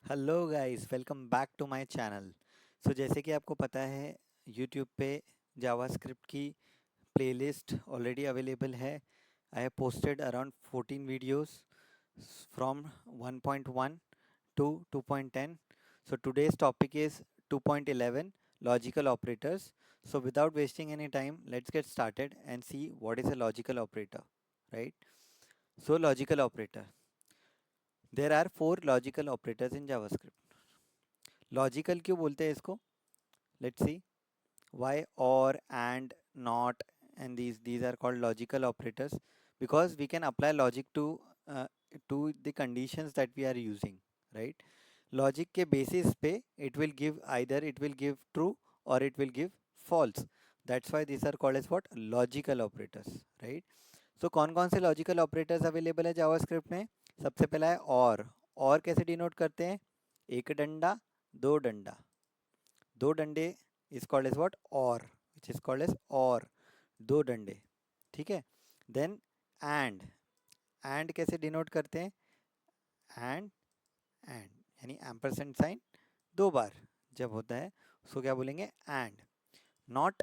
Hello guys, welcome back to my channel. जैसे कि आपको पता है, यूट्यूब पे जावास्क्रिप्ट की प्लेलिस्ट ऑलरेडी अवेलेबल है। I have posted around 14 videos from 1.1 to 2.10. So today's topic is 2.11 logical operators. So without wasting any time, let's get started and see what is a logical operator, right? So logical operator. There are four logical operators in JavaScript. Logical क्यों बोलते हैं इसको? Let's see. why, or, and, not, and these are called logical operators because we can apply logic uh, to the conditions that we are using, right? Logic के basis पे it will give either it will give true or it will give false. That's why these are called as what? Logical operators, right? So कौन कौन से logical operators available है JavaScript में? सबसे पहला है और कैसे डिनोट करते हैं? एक डंडा, दो डंडा, दो डंडे इज कॉल्ड एज व्हाट? और, विच इज कॉल्ड एज और, दो डंडे। ठीक है। देन एंड कैसे डिनोट करते हैं? एंड एंड यानी एम्परसेंड साइन दो बार जब होता है उसको क्या बोलेंगे? एंड। नॉट,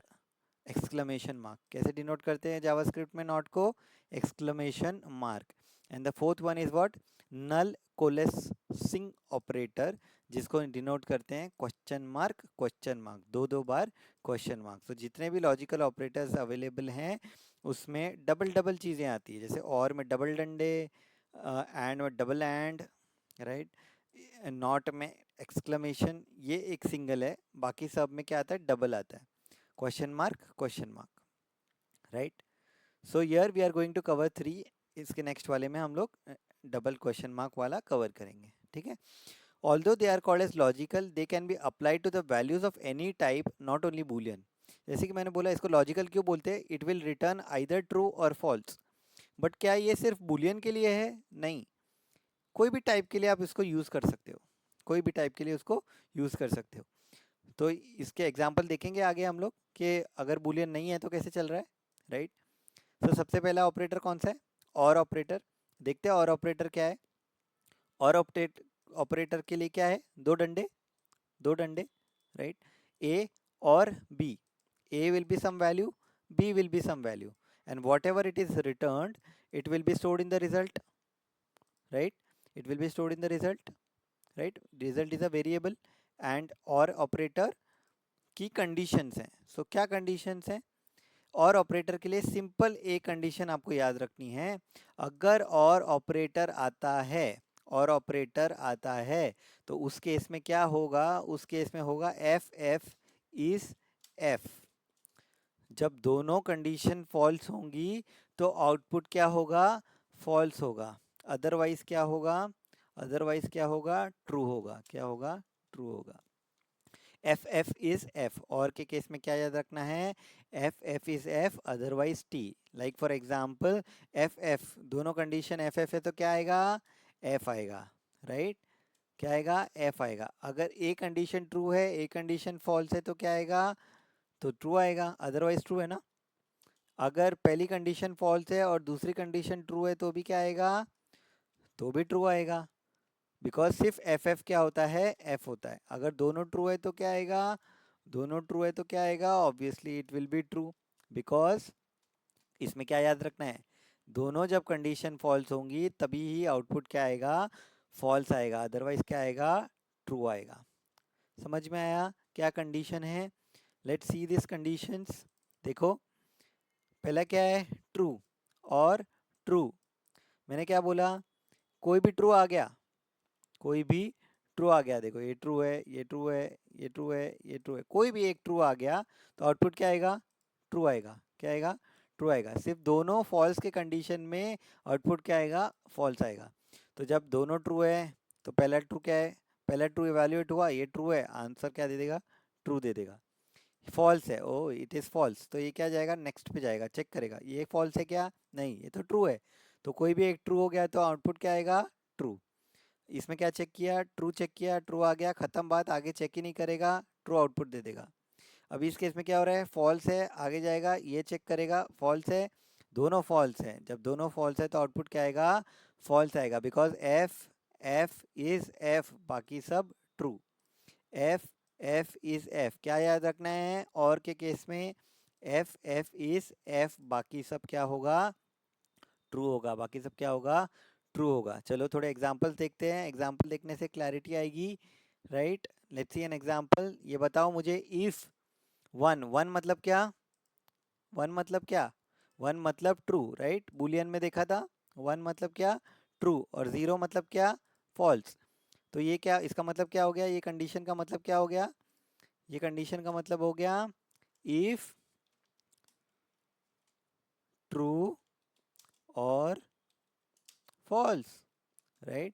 एक्सक्लेमेशन मार्क कैसे डिनोट करते हैं जावास्क्रिप्ट में? नॉट को exclamation mark. And the fourth one is what? Null coalescing operator, जिसको डिनोट करते हैं क्वेश्चन मार्क, दो दो बार क्वेश्चन मार्क। तो जितने भी लॉजिकल ऑपरेटर्स अवेलेबल हैं उसमें डबल डबल चीज़ें आती है, जैसे और में डबल डंडे, एंड में डबल एंड, राइट? नॉट में एक्सक्लेमेशन, ये एक सिंगल है, बाकी सब में क्या आता है? डबल आता है, question mark, right? So here we are going to cover three. इसके नेक्स्ट वाले में हम लोग डबल क्वेश्चन मार्क वाला कवर करेंगे, ठीक है? Although they are called as logical, they can be applied to the values of any type, not only Boolean. जैसे कि मैंने बोला, इसको लॉजिकल क्यों बोलते हैं? It will return either true और फॉल्स। बट क्या ये सिर्फ बूलियन के लिए है? नहीं, कोई भी टाइप के लिए आप इसको यूज़ कर सकते हो, कोई भी टाइप के लिए उसको यूज़ कर सकते हो। तो इसके एग्जाम्पल देखेंगे आगे हम लोग कि अगर बूलियन नहीं है तो कैसे चल रहा है, राइट? तो सबसे पहला ऑपरेटर कौन सा है? और ऑपरेटर। देखते हैं और ऑपरेटर क्या है। और ऑपरेटर के लिए क्या है? दो डंडे, दो डंडे, राइट? ए और B, A will be some value, B will be some value, and whatever it is return it will be stored in the result, right? It will be stored in the result, right? Result is a variable. And और operator की conditions हैं। So क्या conditions हैं? और operator के लिए simple एक condition आपको याद रखनी है। अगर और ऑपरेटर आता है, और ऑपरेटर आता है, तो उस केस में क्या होगा? उस केस में होगा एफ एफ इज एफ। जब दोनों कंडीशन फॉल्स होंगी तो आउटपुट क्या होगा? फॉल्स होगा। अदरवाइज क्या होगा? अदरवाइज क्या होगा? ट्रू होगा। क्या होगा? ट्रू होगा। एफ एफ इज एफ, और के केस में क्या याद रखना है? F F is F, otherwise T. Like for example, F F, दोनों कंडीशन एफ एफ है तो क्या आएगा? एफ आएगा, राइट? क्या आएगा? एफ आएगा। अगर ए कंडीशन ट्रू है, ए कंडीशन फॉल्स है तो क्या आएगा? तो ट्रू आएगा, अदरवाइज ट्रू है ना। अगर पहली कंडीशन फॉल्स है और दूसरी कंडीशन ट्रू है तो भी क्या आएगा? तो भी ट्रू आएगा, बिकॉज सिर्फ एफ एफ क्या होता है? एफ होता है। अगर दोनों ट्रू है तो क्या आएगा? दोनों ट्रू है तो क्या आएगा? Obviously it will be true, because इसमें क्या याद रखना है? दोनों जब कंडीशन फॉल्स होंगी तभी ही आउटपुट क्या आएगा? फॉल्स आएगा, अदरवाइज क्या आएगा? ट्रू आएगा। समझ में आया क्या कंडीशन है? Let's see this conditions. देखो, पहला क्या है? ट्रू और ट्रू। मैंने क्या बोला? कोई भी ट्रू आ गया, कोई भी ट्रू आ गया। देखो, ये ट्रू है, ये ट्रू है, ये ट्रू है, ये ट्रू है, कोई भी एक ट्रू आ गया तो आउटपुट क्या आएगा? ट्रू आएगा। क्या आएगा? ट्रू आएगा। सिर्फ दोनों फॉल्स के कंडीशन में आउटपुट क्या आएगा? फॉल्स आएगा। तो जब दोनों ट्रू है तो पहला ट्रू क्या है? पहला ट्रू इवेल्युएट हुआ, ये ट्रू है, आंसर क्या दे देगा? ट्रू दे देगा। फॉल्स है, ओ इट इज़ फॉल्स, तो ये क्या जाएगा? नेक्स्ट पे जाएगा, चेक करेगा ये फॉल्स है क्या? नहीं, ये तो ट्रू है। तो कोई भी एक ट्रू हो गया तो आउटपुट क्या आएगा? ट्रू। इसमें क्या चेक किया? ट्रू चेक किया, ट्रू आ गया, खत्म बात, आगे चेक ही नहीं करेगा, ट्रू आउटपुट दे देगा। अभी इस केस में क्या हो रहा है? फॉल्स है, आगे जाएगा, ये चेक करेगा, फॉल्स है, दोनों फॉल्स है। जब दोनों फॉल्स है तो आउटपुट क्या आएगा? फॉल्स आएगा, because F F is F, बाकी सब true. F F is F, क्या याद रखना है और के केस में, एफ एफ इज एफ, बाकी सब क्या होगा, ट्रू होगा, बाकी सब क्या होगा, ट्रू होगा। चलो थोड़े एग्जांपल्स देखते हैं, एग्जांपल देखने से क्लैरिटी आएगी, right. Let's see an example. ये बताओ मुझे, इफ वन, वन मतलब क्या, वन मतलब क्या, वन मतलब ट्रू, राइट, बुलियन में देखा था, वन मतलब क्या, ट्रू, और जीरो मतलब क्या, फॉल्स। तो ये क्या, इसका मतलब क्या हो गया, ये कंडीशन का मतलब क्या हो गया, ये कंडीशन का मतलब हो गया इफ ट्रू और फॉल्स, राइट।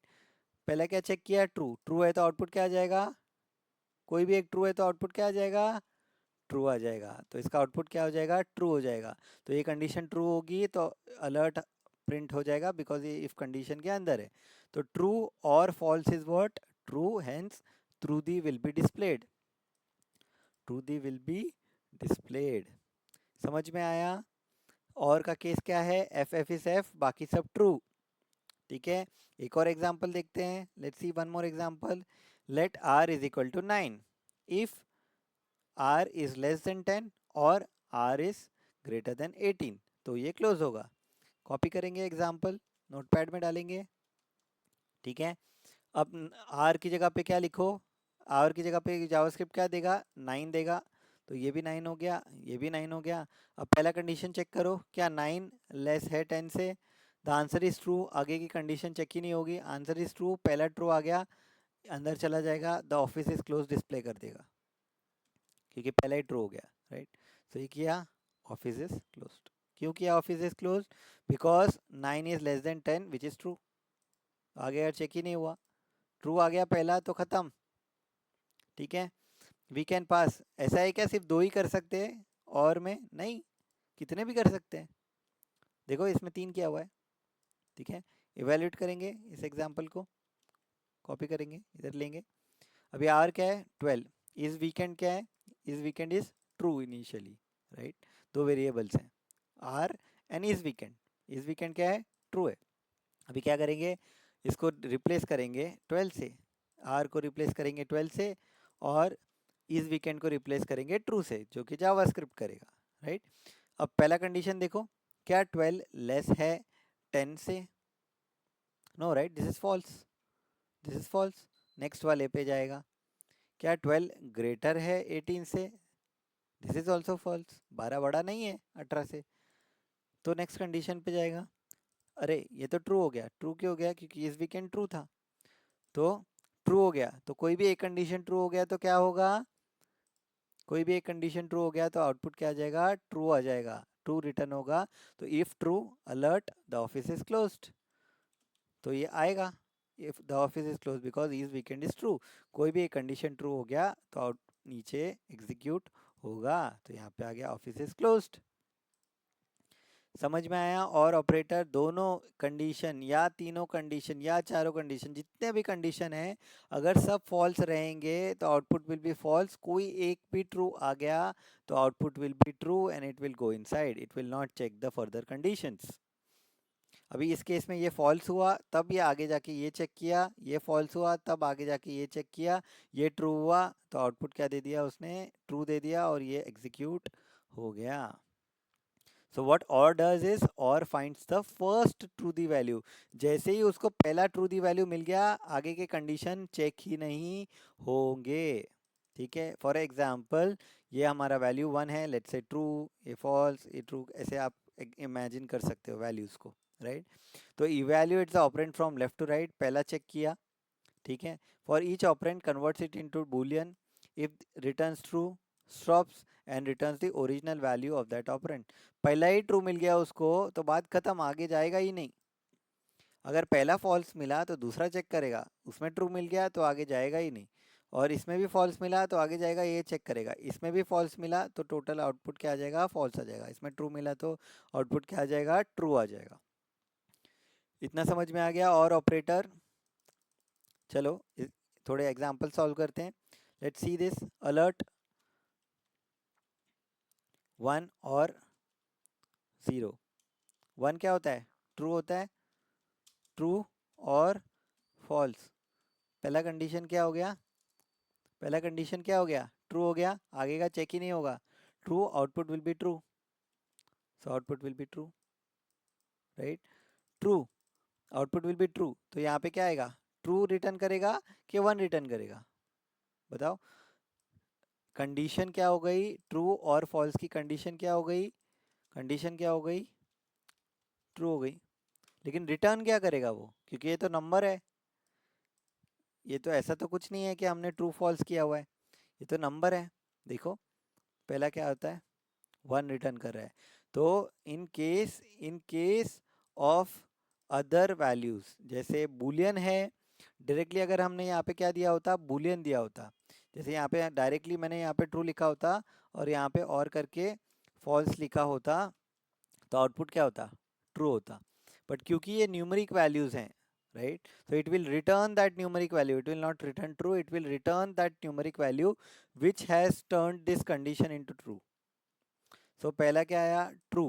पहले क्या चेक किया, ट्रू, ट्रू है तो आउटपुट क्या आ जाएगा, कोई भी एक ट्रू है तो आउटपुट क्या आ जाएगा, ट्रू आ जाएगा। तो इसका आउटपुट क्या हो जाएगा, ट्रू हो जाएगा। तो ये कंडीशन ट्रू होगी तो अलर्ट प्रिंट हो जाएगा, बिकॉज ये इफ कंडीशन के अंदर है। तो ट्रू और false is what, true, hence true the will be displayed, true the will be displayed. समझ में आया। और का केस क्या है, एफ एफ इज एफ, बाकी सब ट्रू, ठीक है। एक और एग्जांपल देखते हैं, let's see one more example. Let r is equal to 9 if r is less than 10 और आर इज ग्रेटर देन 18, तो ये क्लोज होगा। कॉपी करेंगे एग्जांपल, नोटपैड में डालेंगे, ठीक है। अब आर की जगह पे क्या लिखो, आर की जगह पे जावास्क्रिप्ट क्या देगा, 9 देगा। तो ये भी 9 हो गया, ये भी 9 हो गया। अब पहला कंडीशन चेक करो, क्या 9 लेस है 10 से, द आंसर इज ट्रू। आगे की कंडीशन चेक ही नहीं होगी, आंसर इज ट्रू, पहला ट्रू आ गया, अंदर चला जाएगा, the office is close display कर देगा, क्योंकि पहला ही ट्रू हो गया, राइट। तो ये किया, ऑफिस इज क्लोज्ड। क्यों किया office is closed, because 9 is less than 10 which is true. आगे यार चेक ही नहीं हुआ, ट्रू आ गया पहला तो खत्म, ठीक है। वी कैन पास, ऐसा है क्या सिर्फ दो ही कर सकते हैं और में नहीं, कितने भी कर सकते हैं। देखो इसमें 3 किया हुआ है, ठीक है। इवेल्यूएट करेंगे इस एग्जांपल को, कॉपी करेंगे, इधर लेंगे। अभी आर क्या है, 12, इस वीकेंड क्या है, इस weekend is true initially, right. दो वेरिएबल्स हैं, आर एंड इस वीकेंड क्या है, ट्रू है। अभी क्या करेंगे, इसको रिप्लेस करेंगे 12 से, आर को रिप्लेस करेंगे 12 से, और इस वीकेंड को रिप्लेस करेंगे ट्रू से, जो कि जावास्क्रिप्ट करेगा, राइट। अब पहला कंडीशन देखो, क्या 12 लेस है 10 से, no, right, this is false, this is false. Next वाले पे जाएगा, क्या 12 ग्रेटर है 18 से, दिस इज ऑल्सो फॉल्स, 12 बड़ा नहीं है 18 से। तो नेक्स्ट कंडीशन पे जाएगा, अरे ये तो ट्रू हो गया, ट्रू क्यों हो गया, क्योंकि इस वीकेंड ट्रू था, तो ट्रू हो गया। तो कोई भी एक कंडीशन ट्रू हो गया तो क्या होगा, कोई भी एक कंडीशन ट्रू हो गया तो आउटपुट क्या आ जाएगा, ट्रू आ जाएगा, ट्रू रिटर्न होगा। तो if true alert the office is closed, तो ये आएगा, if the office is close because is weekend is true. कोई भी एक कंडीशन ट्रू हो गया तो आउट नीचे एग्जीक्यूट होगा, तो यहाँ पे आ गया ऑफिस इज क्लोज्ड। समझ में आया। और ऑपरेटर दोनों कंडीशन या तीनों कंडीशन या चारों कंडीशन, जितने भी कंडीशन है, अगर सब फॉल्स रहेंगे तो आउटपुट विल बी फॉल्स। कोई एक भी ट्रू आ गया तो output will be true and it will go inside, it will not check the further conditions. अभी इस केस में ये फॉल्स हुआ तब ये आगे जाके ये चेक किया, ये फॉल्स हुआ तब आगे जाके ये चेक किया, ये ट्रू हुआ तो आउटपुट क्या दे दिया उसने, ट्रू दे दिया, और ये एग्जीक्यूट हो गया। सो व्हाट और डज इज, और finds the first true the value. जैसे ही उसको पहला ट्रू दी वैल्यू मिल गया, आगे के कंडीशन चेक ही नहीं होंगे, ठीक है। फॉर एग्जाम्पल, ये हमारा वैल्यू 1 है, लेट्स से ट्रू, ये फॉल्स, ये ट्रू, ऐसे आप इमेजिन कर सकते हो वैल्यूज को, राइट। तो evaluate the operand from left to right, पहला चेक किया, ठीक है। For each operand converts it into Boolean, if returns true stops and returns the original value of that operand. पहला ही ट्रू मिल गया उसको तो बात खत्म, आगे जाएगा ही नहीं। अगर पहला फॉल्स मिला तो दूसरा चेक करेगा, उसमें ट्रू मिल गया तो आगे जाएगा ही नहीं, और इसमें भी फॉल्स मिला तो आगे जाएगा, ये चेक करेगा, इसमें भी फॉल्स मिला तो टोटल आउटपुट क्या आ जाएगा, फॉल्स आ जाएगा, इसमें ट्रू मिला तो आउटपुट क्या आ जाएगा, ट्रू आ जाएगा। इतना समझ में आ गया। और ऑपरेटर, चलो थोड़े एग्जाम्पल सॉल्व करते हैं। लेट्स सी दिस, अलर्ट 1 और 0। 1 क्या होता है, ट्रू होता है, ट्रू और फॉल्स। पहला कंडीशन क्या हो गया, पहला कंडीशन क्या हो गया, ट्रू हो गया, आगे का चेक ही नहीं होगा। True, output will be true, so output will be true, right. True, output will be true, तो यहाँ पे क्या आएगा, ट्रू रिटर्न करेगा कि वन रिटर्न करेगा, बताओ। कंडीशन क्या हो गई, ट्रू और फॉल्स की कंडीशन क्या हो गई, कंडीशन क्या हो गई, ट्रू हो गई। लेकिन रिटर्न क्या करेगा वो, क्योंकि ये तो नंबर है, ये तो ऐसा तो कुछ नहीं है कि हमने ट्रू फॉल्स किया हुआ है, ये तो नंबर है। देखो पहला क्या होता है, वन रिटर्न कर रहा है। तो इन केस ऑफ अदर वैल्यूज, जैसे बुलियन है, डायरेक्टली अगर हमने यहाँ पे क्या दिया होता, बुलियन दिया होता, जैसे यहाँ पे डायरेक्टली मैंने यहाँ पे ट्रू लिखा होता और यहाँ पे और करके फॉल्स लिखा होता, तो आउटपुट क्या होता, ट्रू होता। बट क्योंकि ये न्यूमेरिक वैल्यूज हैं, right, so it will return that numeric value, it will not return true, it will return that numeric value which has turned this condition into true. So पहला क्या आया, true,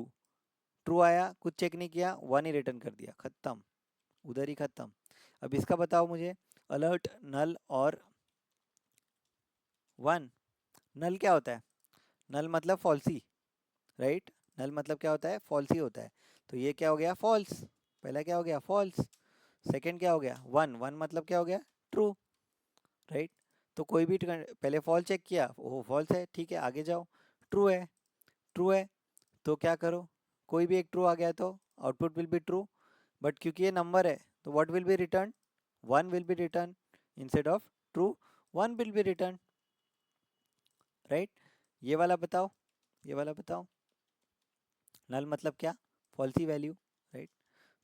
true आया, कुछ check नहीं किया, one ही return कर दिया, खत्म, उधर ही खत्म। अब इसका बताओ मुझे, अलर्ट, नल और वन। नल क्या होता है, नल मतलब फॉल्सी, राइट, नल मतलब क्या होता है, फॉल्स ही होता है। तो ये क्या हो गया, फॉल्स, पहला क्या हो गया, फॉल्स। सेकंड क्या हो गया, वन, वन मतलब क्या हो गया, ट्रू, राइट। तो कोई भी पहले फॉल्स चेक किया, वो फॉल्स है, ठीक है, आगे जाओ, ट्रू है, ट्रू है, तो क्या करो, कोई भी एक ट्रू आ गया तो output will be true. But क्योंकि ये नंबर है तो what will be return, one will be return instead of true, one will be return, right. ये वाला बताओ, ये वाला बताओ, नल मतलब क्या, फॉल्सी वैल्यू, राइट,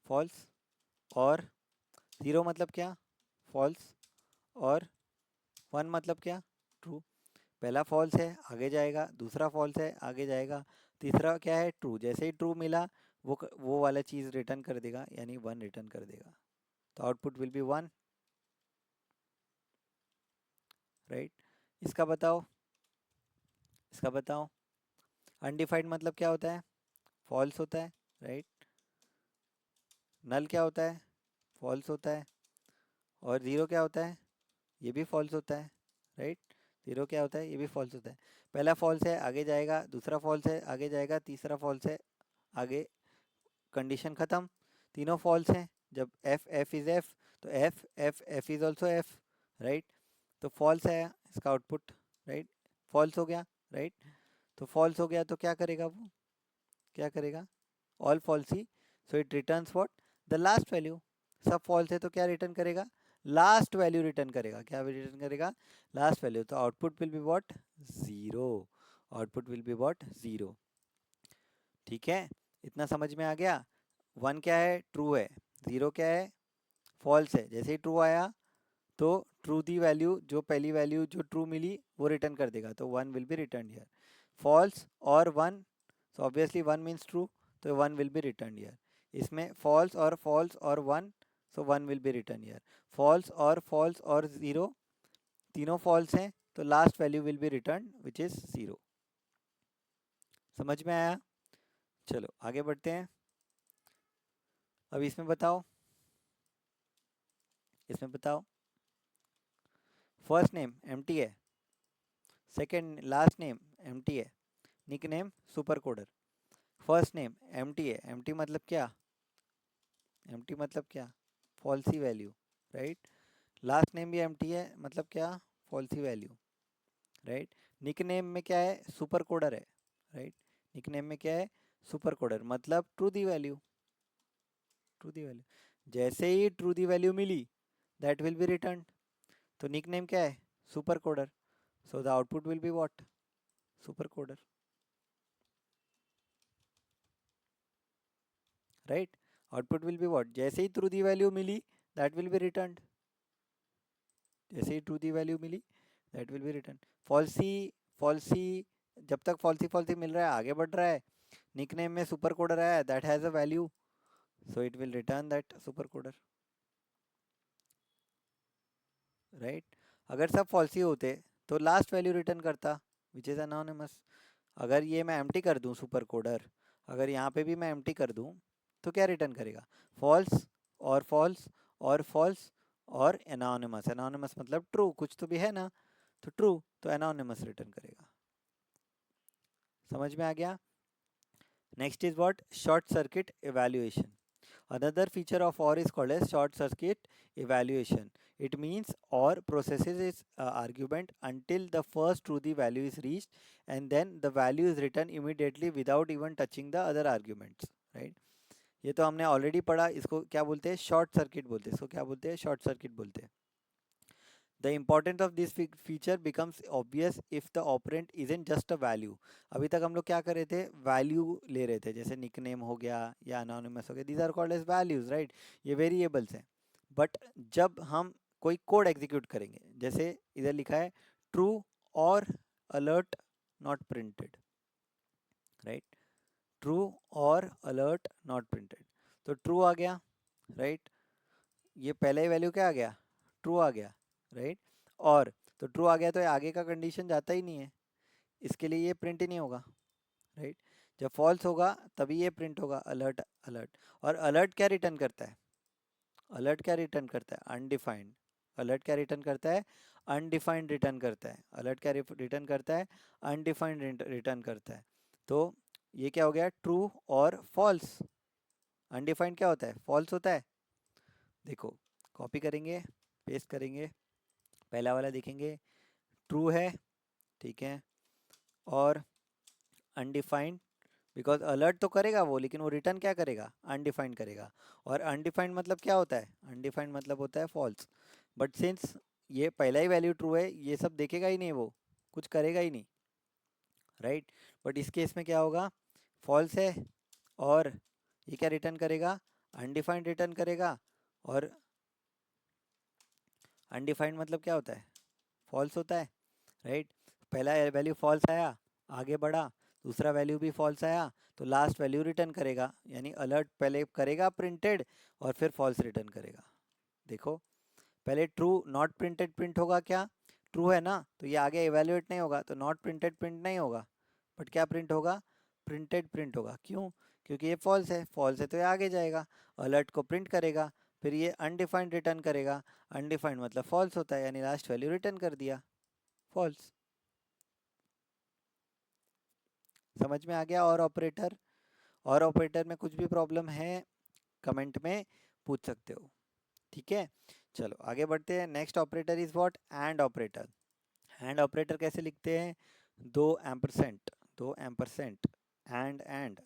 फॉल्स। और ज़ीरो मतलब क्या, फॉल्स। और वन मतलब क्या, ट्रू। पहला फॉल्स है, आगे जाएगा, दूसरा फॉल्स है, आगे जाएगा, तीसरा क्या है, ट्रू। जैसे ही ट्रू मिला वो वाला चीज़ रिटर्न कर देगा, यानी वन रिटर्न कर देगा, तो output will B one, right. इसका बताओ, इसका बताओ, अनडिफाइंड मतलब क्या होता है, फॉल्स होता है, राइट। नल क्या होता है, फॉल्स होता है। और ज़ीरो क्या होता है, ये भी फॉल्स होता है, राइट। ज़ीरो क्या होता है, ये भी फॉल्स होता है। पहला फॉल्स है, आगे जाएगा, दूसरा फॉल्स है, आगे जाएगा, तीसरा फॉल्स है, आगे, कंडीशन ख़त्म, तीनों फॉल्स हैं। जब एफ एफ इज़ एफ, तो F F F is also F, right. तो फॉल्स है इसका आउटपुट, राइट, फॉल्स हो गया, राइट। तो फॉल्स हो गया तो क्या करेगा वो, क्या करेगा, ऑल फॉल्स ही, so it returns what, the last value. सब फॉल्स है तो क्या रिटर्न करेगा, लास्ट वैल्यू रिटर्न करेगा, क्या रिटर्न करेगा, लास्ट वैल्यू। तो output will be what, zero, output will be what, zero, ठीक है। इतना समझ में आ गया। वन क्या है, ट्रू है, ज़ीरो क्या है, फॉल्स है। जैसे ही ट्रू आया तो ट्रू दी वैल्यू, जो पहली वैल्यू जो ट्रू मिली वो रिटर्न कर देगा, तो one will be return here. False और one, so obviously one means true, तो one will be return here. इसमें फॉल्स और one, so one will be return here. False और ज़ीरो, तीनों फॉल्स हैं, तो last value will be return which is zero. समझ में आया, चलो आगे बढ़ते हैं। अब इसमें बताओ, इसमें बताओ, फर्स्ट नेम एम्प्टी है, सेकंड लास्ट नेम एम्प्टी है, nickname super coder. First name empty है, एम्प्टी मतलब क्या, एम्प्टी मतलब क्या, falsy value, right. Last name भी एम्प्टी है, मतलब क्या, falsy value, right. Nickname में क्या है, सुपर कोडर है, राइट। निक नेम में क्या है, सुपर कोडर, मतलब ट्रू दी वैल्यू, ट्रू दी वैल्यू। जैसे ही ट्रू दी वैल्यू मिली दैट विल बी रिटर्न, तो निक नेम क्या है, super coder, so the output will be what, super coder, right. Output will be what, जैसे ही ट्रू दी वैल्यू मिली दैट विल बी रिटर्न, जैसे ही ट्रू दी वैल्यू मिली that will be return. Falsy, falsy, जब तक फॉल्सी फॉल्सी मिल रहा है आगे बढ़ रहा है, निकनेम में सुपर कोडर है that has a value, so it will return that super coder, right. अगर सब फॉल्सी होते तो लास्ट वैल्यू रिटर्न करता विच इज़ अनोनिमस। अगर ये मैं एम्प्टी कर दूं सुपर कोडर, अगर यहाँ पे भी मैं एम्प्टी कर दूं तो क्या रिटर्न करेगा, फॉल्स और फॉल्स और फॉल्स और एनोनिमस, एनोनिमस मतलब ट्रू, कुछ तो भी है ना, तो ट्रू, तो एनोनिमस रिटर्न करेगा। समझ में आ गया? Next is what? Short circuit evaluation. Another feature of OR is called as short circuit evaluation. It means OR processes its argument until the first true the value is reached, and then the value is written immediately without even touching the other arguments. Right? ये तो हमने already पढ़ा। इसको क्या बोलते हैं? Short circuit बोलते हैं। इसको क्या बोलते हैं? शॉर्ट सर्किट बोलते हैं। The importance of this feature becomes obvious if the operand isn't just a value. अभी तक हम लोग क्या कर रहे थे? वैल्यू ले रहे थे, जैसे निकनेम हो गया या अनोनिमस हो गया, these are called as values, right? ये वेरिएबल्स हैं। बट जब हम कोई कोड एग्जीक्यूट करेंगे, जैसे इधर लिखा है ट्रू और alert not printed, right? True और अलर्ट नॉट प्रिंटेड, तो ट्रू आ गया, राइट? ये पहला ही वैल्यू क्या आ गया? ट्रू आ गया, राइट? और तो ट्रू आ गया तो ये आगे का कंडीशन जाता ही नहीं है, इसके लिए ये प्रिंट ही नहीं होगा, राइट? जब फॉल्स होगा तभी ये प्रिंट होगा, अलर्ट अलर्ट। और अलर्ट क्या रिटर्न करता है? अलर्ट क्या रिटर्न करता है? अनडिफाइंड। अलर्ट क्या रिटर्न करता है? अनडिफाइंड रिटर्न करता है। अलर्ट क्या रिटर्न करता है? अनडिफाइंड रिटर्न करता है। तो ये क्या हो गया? ट्रू और फॉल्स। अनडिफाइंड क्या होता है? फॉल्स होता है। देखो, कॉपी करेंगे, पेस्ट करेंगे, पहला वाला देखेंगे, ट्रू है, ठीक है, और अनडिफाइंड, बिकॉज अलर्ट तो करेगा वो, लेकिन वो रिटर्न क्या करेगा? अनडिफाइंड करेगा। और अनडिफाइंड मतलब क्या होता है? अनडिफाइंड मतलब होता है फॉल्स। बट सिंस ये पहला ही वैल्यू ट्रू है, ये सब देखेगा ही नहीं, वो कुछ करेगा ही नहीं, राइट? बट इस केस में क्या होगा? फॉल्स है, और ये क्या रिटर्न करेगा? अनडिफाइंड रिटर्न करेगा। और अनडिफाइंड मतलब क्या होता है? फॉल्स होता है, राइट? पहला वैल्यू फॉल्स आया, आगे बढ़ा, दूसरा वैल्यू भी फॉल्स आया, तो लास्ट वैल्यू रिटर्न करेगा, यानी अलर्ट पहले करेगा प्रिंटेड और फिर फॉल्स रिटर्न करेगा। देखो, पहले ट्रू नॉट प्रिंटेड प्रिंट होगा, क्या? ट्रू है ना, तो ये आगे इवेल्युएट नहीं होगा, तो नॉट प्रिंटेड प्रिंट नहीं होगा, बट क्या प्रिंट होगा? प्रिंटेड प्रिंट होगा। क्यों? क्योंकि ये फॉल्स है, फॉल्स है तो ये आगे जाएगा, अलर्ट को प्रिंट करेगा, फिर ये अनडिफाइंड रिटर्न करेगा। अनडिफाइंड मतलब फॉल्स होता है, यानी लास्ट वैल्यू रिटर्न कर दिया, फॉल्स। समझ में आ गया? और ऑपरेटर, और ऑपरेटर में कुछ भी प्रॉब्लम है कमेंट में पूछ सकते हो, ठीक है? चलो आगे बढ़ते हैं। Next operator is what? And operator. And operator कैसे लिखते हैं? दो एम्परसेंट, दो एम्परसेंट, एंड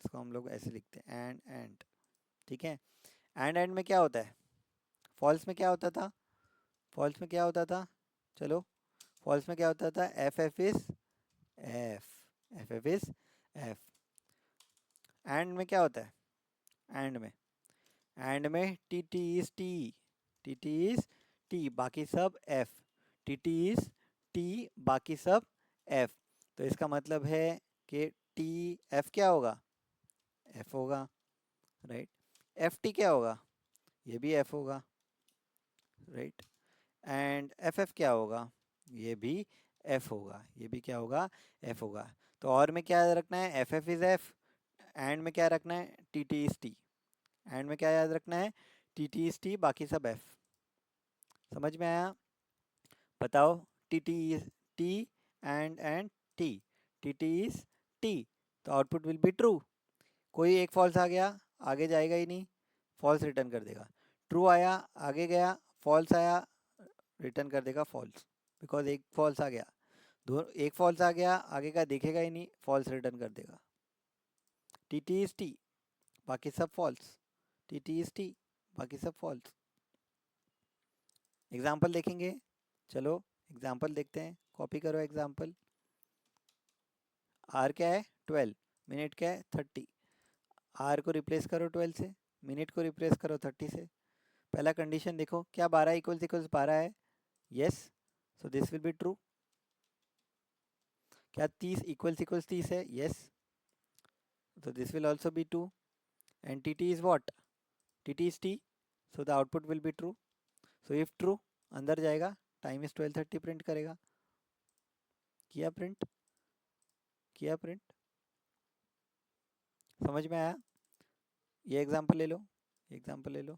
इसको हम लोग ऐसे लिखते हैं, एंड, ठीक है? एंड में क्या होता है? फॉल्स में क्या होता था? फॉल्स में क्या होता था? चलो, फॉल्स में क्या होता था? F F is F, F F is F. And में क्या होता है? एंड में T T is T, T T is T, बाकी सब F, T T is T, बाकी सब एफ। तो इसका मतलब है कि टी एफ क्या होगा? एफ होगा, राइट? एफ टी क्या होगा? ये भी एफ होगा, राइट? एंड एफ एफ क्या होगा? ये भी एफ होगा, ये भी क्या होगा? एफ होगा। तो और में क्या याद रखना है? F F is F. And में क्या रखना है? T T is T. And में क्या याद रखना है? टी टी इज टी, बाकी सब एफ। समझ में आया? बताओ, T T is T, and T, T T is T, तो आउटपुट विल बी ट्रू। कोई एक फॉल्स आ गया, आगे जाएगा ही नहीं, फॉल्स रिटर्न कर देगा। ट्रू आया, आगे गया, फॉल्स आया, रिटर्न कर देगा फॉल्स, बिकॉज एक फॉल्स आ गया। दो, एक फॉल्स आ गया, आगे का देखेगा ही नहीं, फॉल्स रिटर्न कर देगा। टी टी इज टी, बाकी सब false, T T is T, बाकी सब फॉल्स। एग्जाम्पल देखेंगे, चलो एग्जाम्पल देखते हैं, कॉपी करो एग्जाम्पल। आर क्या है? 12, मिनट क्या है? 30। आर को रिप्लेस करो 12 से, मिनट को रिप्लेस करो 30 से। पहला कंडीशन देखो, क्या 12 इक्वल्स इक्वल्स 12 है? Yes, so this will be true. क्या 30 इक्वल्स इक्वल्स 30 है? Yes, so this will also be 2, and tt is what? tt is t, so the output will be true. So if true, अंदर जाएगा, time is 12:30 print करेगा। किया print, किया print. समझ में आया? ये एग्जांपल ले लो, एग्जांपल ले लो।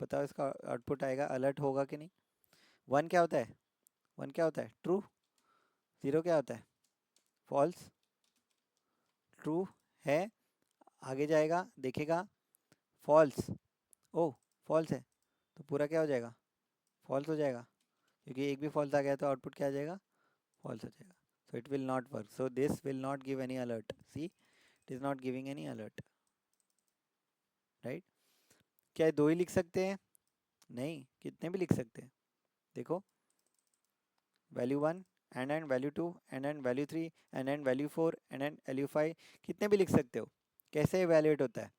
बताओ इसका आउटपुट आएगा, अलर्ट होगा कि नहीं? 1 क्या होता है? 1 क्या होता है? ट्रू। 0 क्या होता है? फॉल्स। ट्रू है, आगे जाएगा देखेगा, फॉल्स। ओ, फॉल्स है तो पूरा क्या हो जाएगा? फॉल्स हो जाएगा, क्योंकि एक भी फॉल्स आ गया तो आउटपुट क्या आ जाएगा? फॉल्स हो जाएगा. So it will not work. So this will not give any alert. See, it is not giving any alert. Right? क्या ये 2 ही लिख सकते हैं? नहीं, कितने भी लिख सकते हैं. देखो, value 1 and value 2 and value 3 and value 4 and value 5, कितने भी लिख सकते हो. कैसे इवैल्यूएट होता है?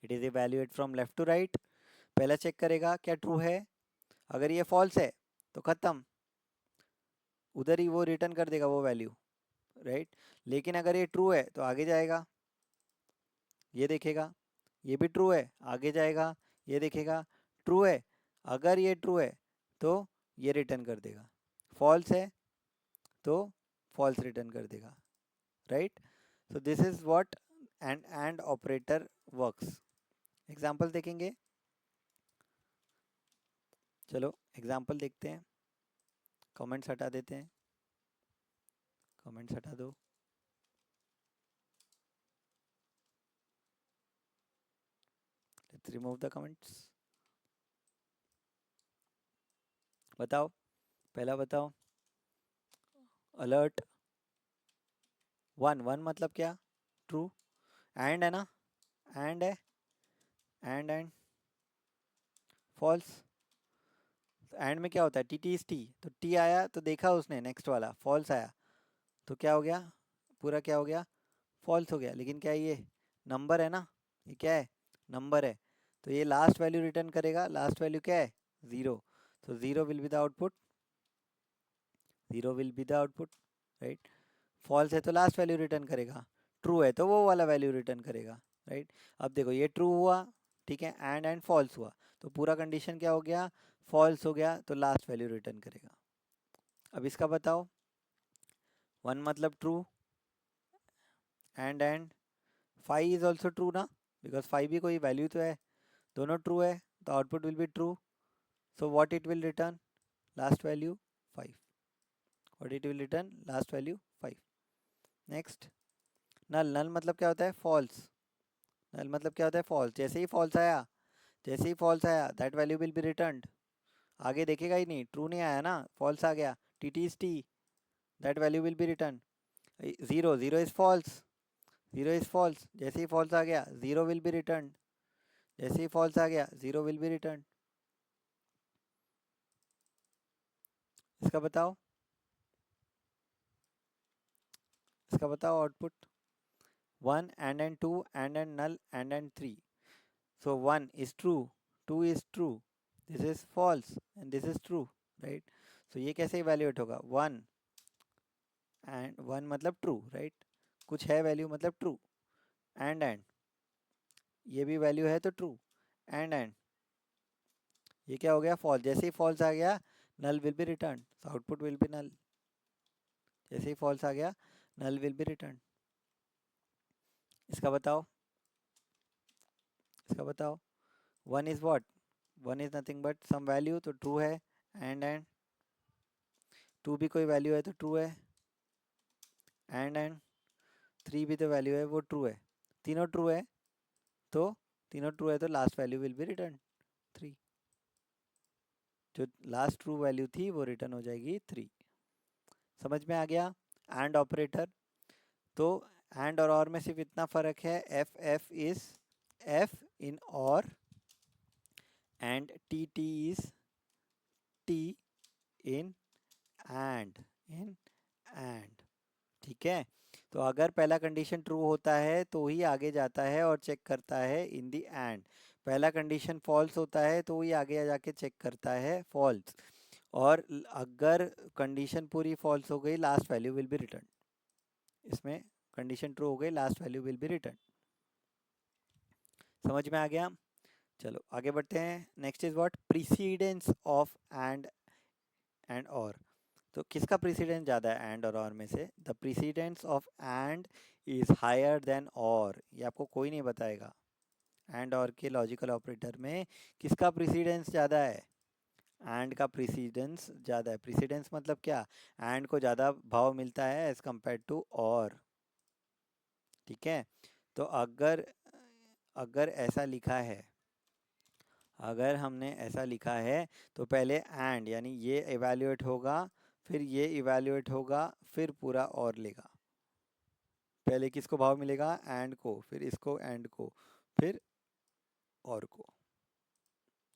It is evaluate from left to right. पहला चेक करेगा क्या ट्रू है. अगर ये फॉल्स है तो ख़त्म, उधर ही वो रिटर्न कर देगा वो वैल्यू. राइट. लेकिन अगर ये ट्रू है तो आगे जाएगा, ये देखेगा, ये भी ट्रू है, आगे जाएगा, ये देखेगा, ट्रू है. अगर ये ट्रू है तो ये रिटर्न कर देगा, फॉल्स है तो फॉल्स रिटर्न कर देगा. Right. So this is what and operator works. Example देखेंगे. चलो एग्जांपल देखते हैं. कमेंट्स हटा देते हैं, कमेंट्स हटा दो. Let's remove the comments. बताओ, पहला बताओ. अलर्ट 1, 1 मतलब क्या? ट्रू. एंड है ना, एंड है, एंड फॉल्स. एंड में क्या होता है? T T is T. तो टी आया तो देखा उसने नेक्स्ट वाला, फॉल्स आया तो क्या हो गया? पूरा क्या हो गया? फॉल्स हो गया. लेकिन क्या ये नंबर है ना? ये क्या है? नंबर है. तो ये लास्ट वैल्यू रिटर्न करेगा. लास्ट वैल्यू क्या है? 0. तो 0 will be the output. 0 will be the output. Right. False है तो लास्ट वैल्यू रिटर्न करेगा, ट्रू है तो वो वाला वैल्यू रिटर्न करेगा. राइट. अब देखो ये ट्रू हुआ, ठीक है, एंड फॉल्स हुआ, तो पूरा कंडीशन क्या हो गया? फॉल्स हो गया, तो लास्ट वैल्यू रिटर्न करेगा. अब इसका बताओ. 1 मतलब true, and 5 is also true ना, बिकॉज 5 भी कोई वैल्यू तो है. दोनों ट्रू है तो output will be true. So what it will return? Last value 5. What it will return? Last value 5. Next. Null. Null मतलब क्या होता है? फॉल्स. नल मतलब क्या होता है? फॉल्स. जैसे ही फॉल्स आया, जैसे ही फॉल्स आया that value will be return. आगे देखेगा ही नहीं, ट्रू नहीं आया ना, फॉल्स आ गया, T T is T, that value will be return. 0, 0 is false. 0 is false. जैसे ही फॉल्स आ गया 0 विल बी रिटर्न. जैसे ही फॉल्स आ गया 0 विल बी रिटर्न. इसका बताओ, इसका बताओ output. 1 and 2 and null and 3. So 1 is true, 2 is true, this is false and this is true. Right. So ये कैसे इवैल्यूएट होगा? 1 एंड 1 मतलब ट्रू. राइट. कुछ है वैल्यू मतलब ट्रू. एंड ये भी वैल्यू है तो ट्रू. एंड ये क्या हो गया? फॉल्स. जैसे ही फॉल्स आ गया null will be return, so output will be null. जैसे ही फॉल्स आ गया नल विल बी रिटर्न. इसका बताओ, इसका बताओ. 1 is what? 1 is nothing but some value, तो ट्रू है. एंड 2 भी कोई वैल्यू है तो ट्रू है. एंड 3 भी तो वैल्यू है, वो ट्रू है. तीनों ट्रू है तो, तीनों ट्रू है तो last value will be return 3. जो लास्ट ट्रू वैल्यू थी वो रिटर्न हो जाएगी 3. समझ में आ गया? And operator. तो एंड और में सिर्फ इतना फर्क है, एफ एफ इज एफ इन और, and T T is T in and. In and. ठीक है. तो अगर पहला कंडीशन ट्रू होता है तो ही आगे जाता है और चेक करता है इन दी एंड. पहला कंडीशन फॉल्स होता है तो ही आगे जाके चेक करता है फॉल्स. और अगर कंडीशन पूरी फॉल्स हो गई last value will be return. इसमें कंडीशन ट्रू हो गई last value will be return. समझ में आ गया? चलो आगे बढ़ते हैं. Next is what? Precedence of and और. तो किसका प्रीसीडेंस ज़्यादा है एंड और में से? The precedence of and is higher than और. ये आपको कोई नहीं बताएगा. एंड और के लॉजिकल ऑपरेटर में किसका प्रीसीडेंस ज़्यादा है? एंड का प्रीसीडेंस ज़्यादा है। प्रीसीडेंस मतलब क्या? एंड को ज़्यादा भाव मिलता है एज कंपेयर टू और। ठीक है, तो अगर अगर ऐसा लिखा है, अगर हमने ऐसा लिखा है तो पहले एंड यानी ये इवैल्यूएट होगा, फिर ये इवैल्यूएट होगा, फिर पूरा और लेगा। पहले किसको भाव मिलेगा? एंड को, फिर इसको एंड को, फिर और को।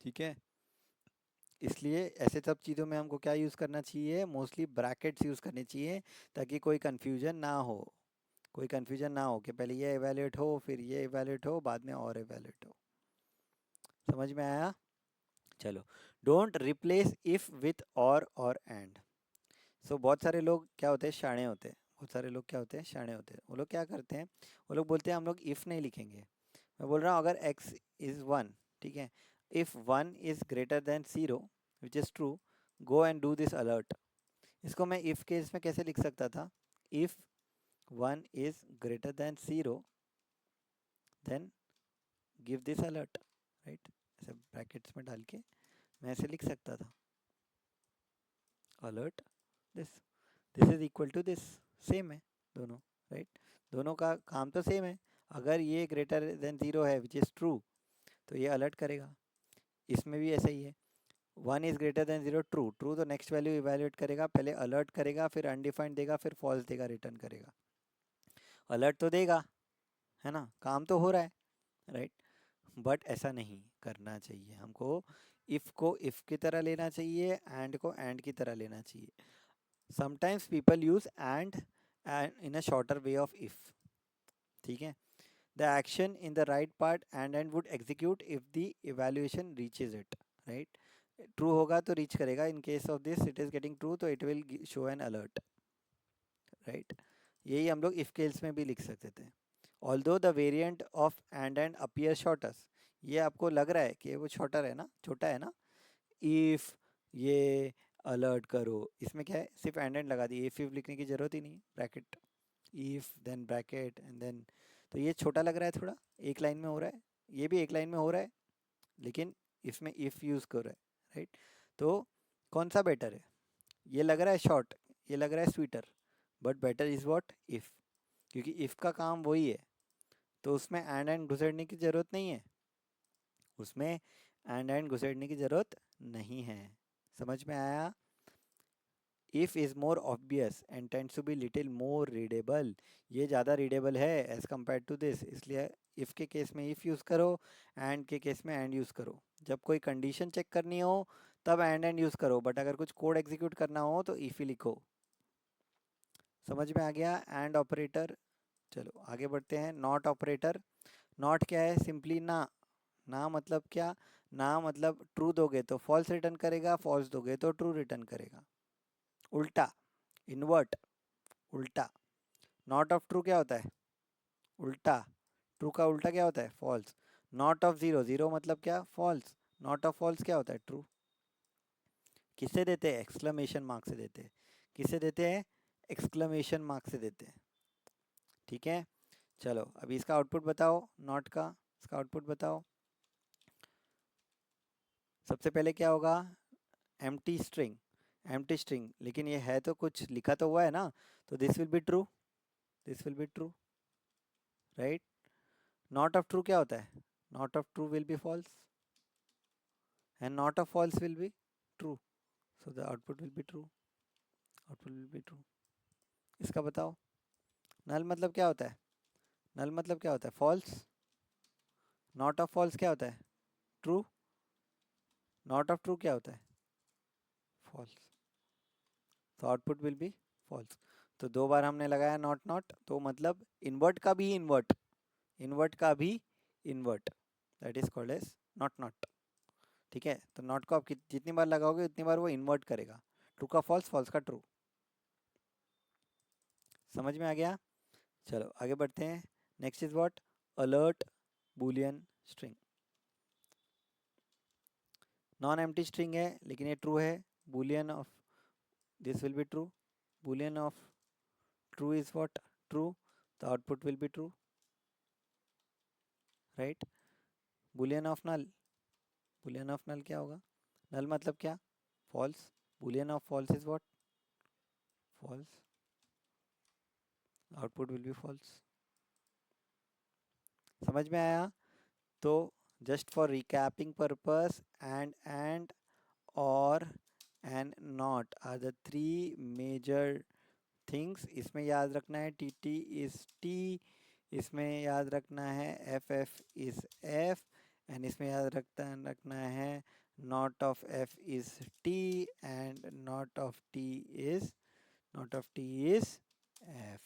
ठीक है, इसलिए ऐसे सब चीज़ों में हमको क्या यूज़ करना चाहिए? मोस्टली ब्रैकेट्स यूज़ करनी चाहिए ताकि कोई कन्फ्यूजन ना हो। कोई कन्फ्यूजन ना हो कि पहले ये इवैल्यूएट हो, फिर ये इवैल्यूएट हो, बाद में और इवैल्यूएट हो। समझ में आया? चलो, डोंट रिप्लेस इफ विथ और एंड। सो बहुत सारे लोग क्या होते हैं? शाणे होते हैं। बहुत सारे लोग क्या होते हैं? शाणे होते हैं। वो लोग क्या करते हैं? वो लोग बोलते हैं हम लोग इफ़ नहीं लिखेंगे। मैं बोल रहा हूँ अगर x इज़ 1, ठीक है, if 1 is greater than 0 which is true, go and do this alert. इसको मैं इफ़ केस में कैसे लिख सकता था? If 1 is greater than 0 then give this alert, right? ऐसे ब्रैकेट्स में डाल के मैं ऐसे लिख सकता था, alert this, this is equal to this. Same है दोनों, राइट? दोनों का काम तो सेम है। अगर ये ग्रेटर देन 0 है विच इज़ ट्रू, तो ये अलर्ट करेगा। इसमें भी ऐसा ही है, 1 is greater than 0 true, true तो नेक्स्ट वैल्यू इवैल्यूएट करेगा, पहले अलर्ट करेगा, फिर अनडिफाइंड देगा, फिर फॉल्स देगा, रिटर्न करेगा। अलर्ट तो देगा, है ना? काम तो हो रहा है, राइट? बट ऐसा नहीं करना चाहिए हमको। इफ़ को इफ़ की तरह लेना चाहिए, एंड को एंड की तरह लेना चाहिए। Sometimes people use and in a shorter way of if. ठीक है, the action in the right part and would execute if the evaluation reaches it, right? True होगा तो रीच करेगा, in case of this it is getting true तो it will show an alert, right? यही हम लोग if case में भी लिख सकते थे। Although the variant of and appear shorters, ये आपको लग रहा है कि वो शॉर्टर है ना, छोटा है ना? इफ ये अलर्ट करो, इसमें क्या है? सिर्फ एंड लगा दी, इफ लिखने की जरूरत ही नहीं, bracket, if then bracket and then. तो ये छोटा लग रहा है थोड़ा, एक लाइन में हो रहा है, ये भी एक लाइन में हो रहा है, लेकिन इसमें इफ यूज कर रहा है, राइट? तो कौन सा बेटर है? ये लग रहा है शॉर्ट, ये लग रहा है sweeter, but better is what? If, क्योंकि इफ का काम वही है, तो उसमें एंड घुसेड़ने की जरूरत नहीं है, उसमें एंड घुसेड़ने की जरूरत नहीं है। समझ में आया? If is more obvious and tends to be little more readable, ये ज़्यादा रीडेबल है एज कम्पेयर टू दिस, इसलिए इफ़ के केस में इफ़ यूज़ करो, एंड के केस में एंड यूज़ करो। जब कोई कंडीशन चेक करनी हो तब एंड यूज़ करो, बट अगर कुछ कोड एग्जीक्यूट करना हो तो इफ़ ही लिखो। समझ में आ गया? And operator. चलो आगे बढ़ते हैं। Not operator. नॉट क्या है? सिंपली ना। ना मतलब क्या? ना मतलब ट्रू दोगे तो फॉल्स रिटर्न करेगा, फॉल्स दोगे तो ट्रू रिटर्न करेगा। उल्टा, इन्वर्ट, उल्टा। नॉट ऑफ ट्रू क्या होता है? उल्टा। ट्रू का उल्टा क्या होता है? False. Not of zero, zero मतलब क्या? फॉल्स। नॉट ऑफ फॉल्स क्या होता है? ट्रू। किससे देते हैं? एक्सक्लेमेशन मार्क से देते हैं। किससे देते हैं? एक्सक्लेमेशन मार्क से देते हैं। ठीक है, चलो अभी इसका आउटपुट बताओ, नॉट का इसका आउटपुट बताओ। सबसे पहले क्या होगा? एम्प्टी स्ट्रिंग, एम्प्टी स्ट्रिंग, लेकिन ये है तो कुछ लिखा तो हुआ है ना, तो this will be true, this will be true, right? Not of true क्या होता है? Not of true will be false and not of false will be true, so the output will be true, output will be true। इसका बताओ। नल मतलब क्या होता है? नल मतलब क्या होता है? फॉल्स। नॉट ऑफ फॉल्स क्या होता है? ट्रू। नॉट ऑफ ट्रू क्या होता है? फॉल्स, तो आउटपुट विल बी फॉल्स। तो दो बार हमने लगाया नॉट नॉट, तो मतलब इन्वर्ट का भी इन्वर्ट, इन्वर्ट का भी invert, that is called as not not. ठीक है, तो नॉट को आप जितनी बार लगाओगे उतनी बार वो इन्वर्ट करेगा, ट्रू का फॉल्स, फॉल्स का ट्रू। समझ में आ गया? चलो आगे बढ़ते हैं। Next is what? Alert Boolean string. Non empty string है लेकिन ये ट्रू है, Boolean of this will be true, boolean of true is what? True, the output will be true, right? Boolean of null, boolean of null क्या होगा? Null मतलब क्या? False. Boolean of false is what? False. Output will be false. समझ में आया? तो just for recapping purpose, and और and not are the three major things. इसमें याद रखना है टी टी इज टी, इसमें याद रखना है F F is F, and इसमें याद रखना है not of F is T and not of T is F.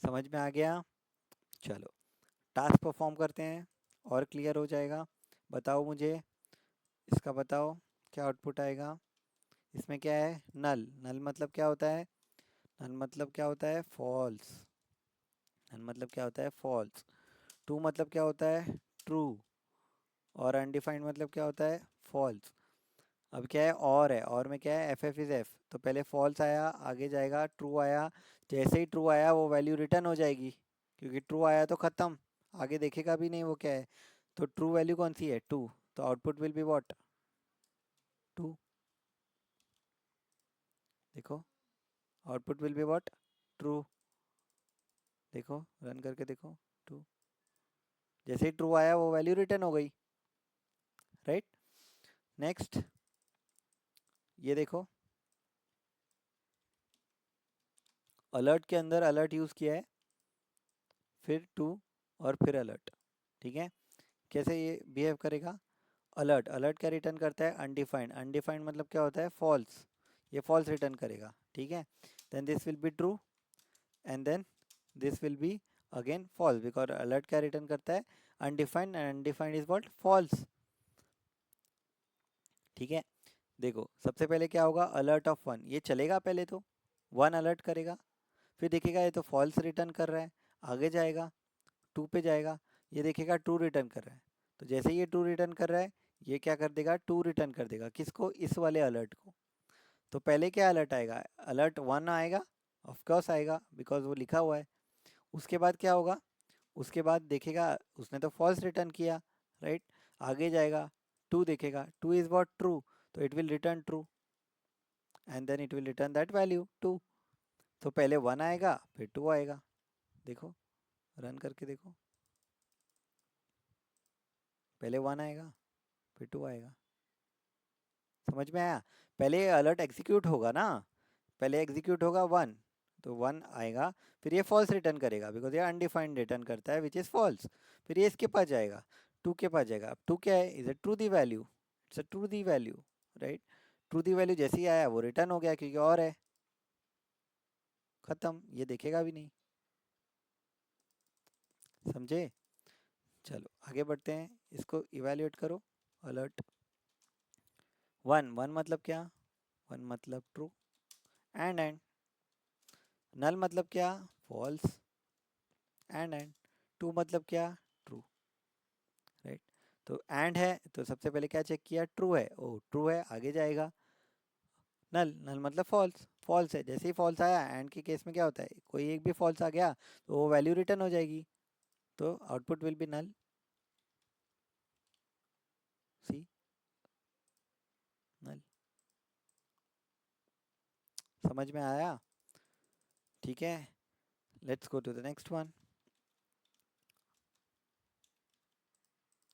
समझ में आ गया? चलो टास्क परफॉर्म करते हैं और क्लियर हो जाएगा। बताओ मुझे, इसका बताओ क्या आउटपुट आएगा। इसमें क्या है? नल। नल मतलब क्या होता है? नल मतलब क्या होता है? फॉल्स। नल मतलब क्या होता है? फॉल्स। ट्रू मतलब क्या होता है? ट्रू। और अनडिफाइंड मतलब क्या होता है? फॉल्स। अब क्या है? और है, और में क्या है? F F is F. तो पहले फॉल्स आया, आगे जाएगा ट्रू आया। जैसे ही ट्रू आया वो वैल्यू रिटर्न हो जाएगी, क्योंकि ट्रू आया तो ख़त्म, आगे देखेगा भी नहीं वो क्या है। तो ट्रू वैल्यू कौन सी है? टू। तो output will be what? Two. देखो output will be what? True. देखो रन करके देखो, ट्रू। जैसे ही ट्रू आया वो वैल्यू रिटर्न हो गई, राइट। नेक्स्ट ये देखो, अलर्ट के अंदर अलर्ट यूज़ किया है, फिर टू और फिर अलर्ट। ठीक है, कैसे ये बिहेव करेगा? अलर्ट, अलर्ट क्या रिटर्न करता है? अनडिफाइंड। अनडिफाइंड मतलब क्या होता है? फॉल्स। ये फॉल्स रिटर्न करेगा, ठीक है। Then this will be true, and then this will be again false, because alert क्या रिटर्न करता है? Undefined, and undefined is what? False. ठीक है, देखो सबसे पहले क्या होगा? अलर्ट ऑफ वन, ये चलेगा पहले तो, वन अलर्ट करेगा, फिर देखेगा ये तो फॉल्स रिटर्न कर रहा है, आगे जाएगा टू पे जाएगा, ये देखेगा ट्रू रिटर्न कर रहा है। तो जैसे ही ये ट्रू रिटर्न कर रहा है, ये क्या कर देगा? टू रिटर्न कर देगा। किसको? इस वाले अलर्ट को। तो पहले क्या अलर्ट आएगा? अलर्ट वन आएगा, ऑफकोर्स आएगा, बिकॉज वो लिखा हुआ है। उसके बाद क्या होगा? उसके बाद देखेगा उसने तो फॉल्स रिटर्न किया, राइट। आगे जाएगा, टू देखेगा, टू इज वॉट? ट्रू। तो it will return true, and then it will return that value two. तो पहले वन आएगा, फिर टू आएगा। देखो रन करके देखो, पहले वन आएगा, फिर टू आएगा। समझ में आया? पहले अलर्ट एग्जीक्यूट होगा ना, पहले एग्जीक्यूट होगा वन, तो वन आएगा, फिर ये फॉल्स रिटर्न करेगा, बिकॉज ये अनडिफाइंड रिटर्न करता है विच इज़ फॉल्स। फिर ये इसके पास जाएगा, टू के पास जाएगा। अब टू क्या है? Is a true the value, it's a true the value, right. True the value जैसे ही आया वो रिटर्न हो गया, क्योंकि और है, खत्म, ये देखेगा भी नहीं। समझे? चलो आगे बढ़ते हैं, इसको इवेल्युएट करो। अलर्ट वन, वन मतलब क्या? वन मतलब ट्रू, एंड नल मतलब क्या? फॉल्स, एंड टू मतलब क्या? True, right. तो एंड है तो सबसे पहले क्या चेक किया? ट्रू है, ओ ट्रू है, आगे जाएगा। नल, नल मतलब फॉल्स, फॉल्स है। जैसे ही फॉल्स आया, एंड के केस में क्या होता है? कोई एक भी फॉल्स आ गया तो वो वैल्यू रिटर्न हो जाएगी, तो output will be null. See, null. समझ में आया? ठीक है, let's go to the next one.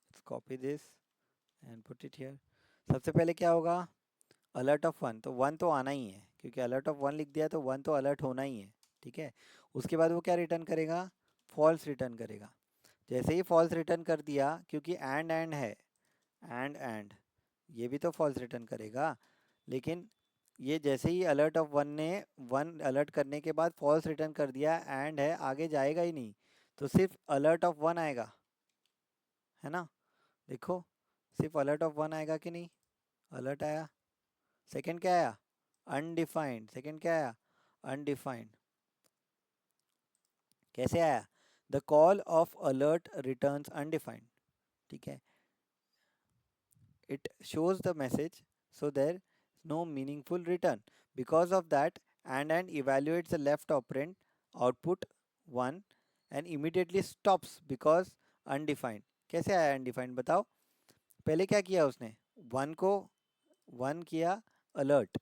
Let's copy this and put it here. सबसे पहले क्या होगा? अलर्ट ऑफ वन, तो वन तो आना ही है, क्योंकि अलर्ट ऑफ वन लिख दिया तो वन तो अलर्ट होना ही है, ठीक है। उसके बाद वो क्या रिटर्न करेगा? फॉल्स रिटर्न करेगा। जैसे ही फॉल्स रिटर्न कर दिया, क्योंकि एंड है, एंड ये भी तो फॉल्स रिटर्न करेगा, लेकिन ये जैसे ही अलर्ट ऑफ वन ने वन अलर्ट करने के बाद फॉल्स रिटर्न कर दिया, एंड है, आगे जाएगा ही नहीं, तो सिर्फ अलर्ट ऑफ वन आएगा, है ना। देखो सिर्फ अलर्ट ऑफ वन आएगा कि नहीं? अलर्ट आया, सेकंड क्या आया? अनडिफाइंड। सेकंड क्या आया? अनडिफाइंड। कैसे आया? The call of alert returns undefined, ठीक है। It shows the message, so there is no meaningful return. Because of that, and evaluates the left operand output 1 and immediately stops, because undefined. कैसे आया undefined बताओ। पहले क्या किया उसने, one किया अलर्ट,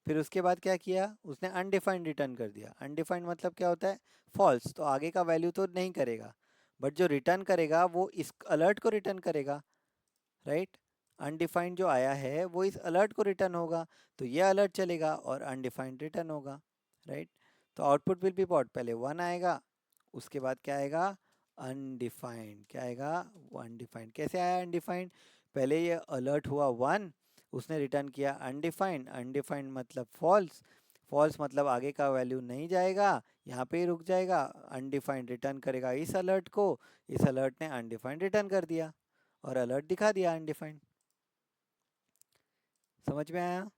फिर उसके बाद क्या किया उसने अनडिफाइंड रिटर्न कर दिया। अनडिफाइंड मतलब क्या होता है, फॉल्स, तो आगे का वैल्यू तो नहीं करेगा, बट जो रिटर्न करेगा वो इस अलर्ट को रिटर्न करेगा, राइट। अनडिफाइंड जो आया है वो इस अलर्ट को रिटर्न होगा, तो ये अलर्ट चलेगा और अनडिफाइंड रिटर्न होगा, राइट। तो आउटपुट विल बी व्हाट, पहले वन आएगा, उसके बाद क्या आएगा अनडिफाइंड, क्या आएगा वो अनडिफाइंड। कैसे आया अनडिफाइंड, पहले ये अलर्ट हुआ वन, उसने रिटर्न किया अनडिफाइंड, अनडिफाइंड मतलब फॉल्स, फॉल्स मतलब आगे का वैल्यू नहीं जाएगा, यहाँ पे ही रुक जाएगा, अनडिफाइंड रिटर्न करेगा इस अलर्ट को, इस अलर्ट ने अनडिफाइंड रिटर्न कर दिया और अलर्ट दिखा दिया अनडिफाइंड। समझ में आया।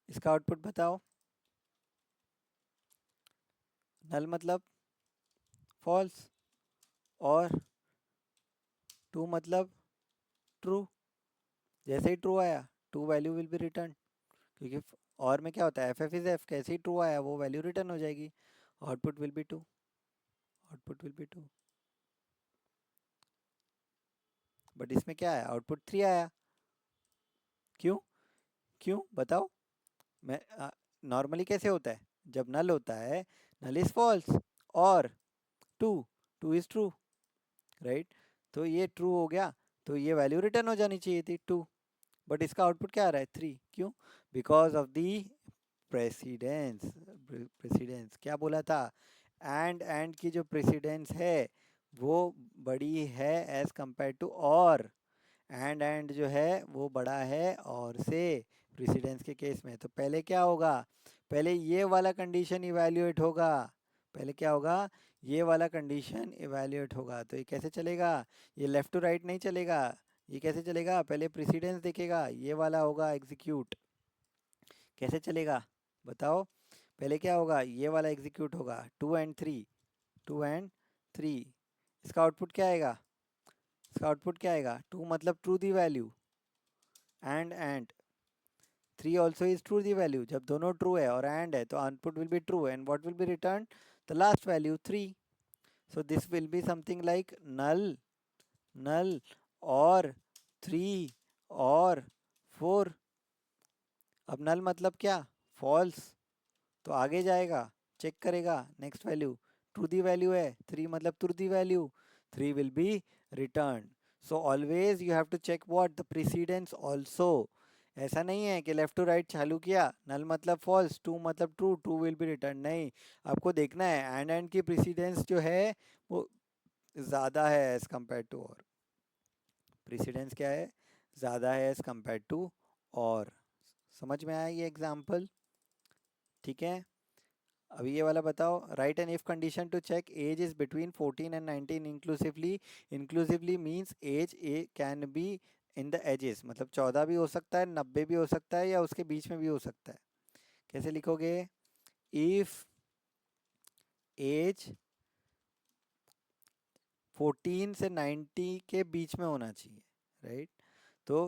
इसका आउटपुट बताओ। नल मतलब फॉल्स और ट्रू मतलब ट्रू। जैसे ही ट्रू आया true value will be return, क्योंकि और में क्या होता है एफ एफ इज एफ, कैसे ही ट्रू आया वो वैल्यू रिटर्न हो जाएगी, output will be two, output will be two. But इसमें क्या आया, आउटपुट थ्री आया। क्यों, क्यों बताओ। मैं नॉर्मली कैसे होता है, जब नल होता है नल इज फॉल्स और two, two is true, right. तो ये ट्रू हो गया, तो ये वैल्यू रिटर्न हो जानी चाहिए थी टू, बट इसका आउटपुट क्या आ रहा है थ्री। क्यों, because of the precedence. Precedence क्या बोला था, एंड की जो प्रेसिडेंस है वो बड़ी है एज कंपेयर टू और, एंड जो है वो बड़ा है और से प्रेसिडेंस के केस में। तो पहले क्या होगा, पहले ये वाला कंडीशन इवैल्यूएट होगा, पहले क्या होगा, ये वाला कंडीशन इवैल्यूएट होगा। तो ये कैसे चलेगा, ये लेफ्ट टू राइट नहीं चलेगा, ये कैसे चलेगा, पहले प्रेसिडेंस देखेगा, ये वाला होगा एग्जीक्यूट। कैसे चलेगा बताओ, पहले क्या होगा, ये वाला एग्जीक्यूट होगा two and three, two and three. इसका आउटपुट क्या आएगा, इसका आउटपुट क्या आएगा, टू मतलब true the value, and three also is true the value, जब दोनों ट्रू है और एंड है तो output will be true and what will be return the last value three. So this will be something like null, null और three और four. अब नल मतलब क्या, फॉल्स, तो आगे जाएगा चेक करेगा नेक्स्ट वैल्यू, ट्रू दी वैल्यू है थ्री मतलब true the value, three will be return. So always you have to check what the precedence also. ऐसा नहीं है कि लेफ्ट टू राइट चालू किया, नल मतलब फॉल्स, ट्रू मतलब true, true will be return, नहीं, आपको देखना है एंड की प्रीसीडेंस जो है वो ज़्यादा है एज कम्पेयर टू और, प्रीसीडेंस क्या है, ज़्यादा है एज कम्पेयर टू और। समझ में आया ये एग्जाम्पल, ठीक है। अब ये वाला बताओ, write an if condition to check age is between 14 and 19 inclusively, inclusively means age a can be in the ages, मतलब 14 भी हो सकता है, 90 भी हो सकता है या उसके बीच में भी हो सकता है। कैसे लिखोगे, इफ एज 14 से 90 के बीच में होना चाहिए, राइट। तो